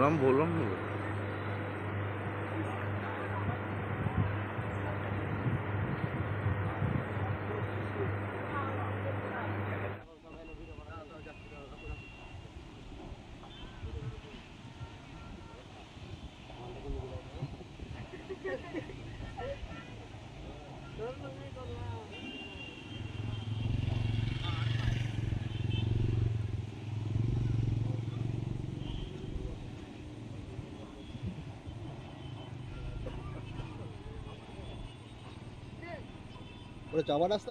বললাম ওটা যাওয়ার রাস্তা।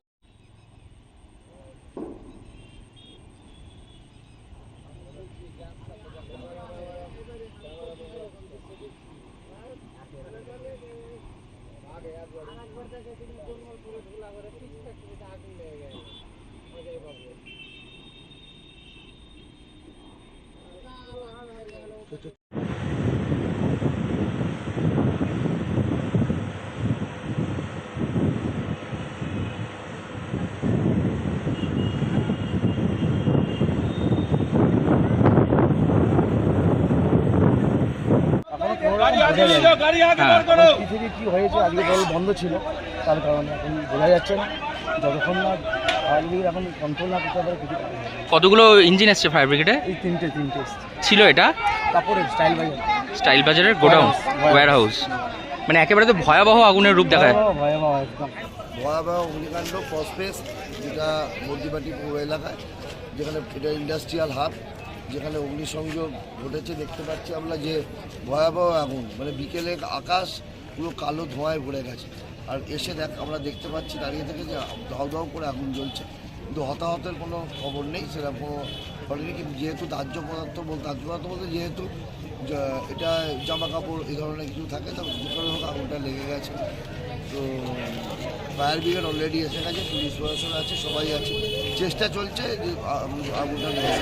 পৃথিবী কি হয়েছে আজকে বল বন্ধ ছিল, তার কারণে এখন বোঝা যাচ্ছে না। যতক্ষণ না ফায়ার ব্রিগেড এখন কন্ট্রোল না করতে পারে কিছু। কতগুলো ইঞ্জিন এসছে ফায়ার ব্রিগেডে? এই তিনটে ছিল এটা কাপড়ের স্টাইল বাজারের গোডাউন ওয়্যার হাউস। মানে একেবারে তো ভয়াবহ আগুনের রূপ দেখায়। ভয়াবহ একদম ভয়াবহ অগ্নিকাণ্ড ফসফেস, যেটা মধ্যিবাটি পৌর এলাকায়, যেখানে এটা ইন্ডাস্ট্রিয়াল হাব, যেখানে অগ্নিসংযোগ ঘটেছে। দেখতে পাচ্ছি আমরা যে ভয়াবহ আগুন, মানে বিকেলে আকাশ পুরো কালো ধোঁয়ায় ভরে গেছে। আর এসে আমরা দেখতে পাচ্ছি দাঁড়িয়ে থেকে যে দাউ দাউ করে আগুন জ্বলছে, কিন্তু হতাহতের কোনো খবর নেই, সেরকম কোনো ঘটেনি। কিন্তু যেহেতু দাহ্য পদার্থ বলতে যেহেতু এটা জামা কাপড় এই ধরনের কিছু থাকে, তবে যেখানে হোক আগুনটা লেগে গেছে। তো ফায়ার ব্রিগেড অলরেডি এসে গেছে, পুলিশ প্রশাসন আছে, সবাই আছে, চেষ্টা চলছে যে আগুনটা নেমে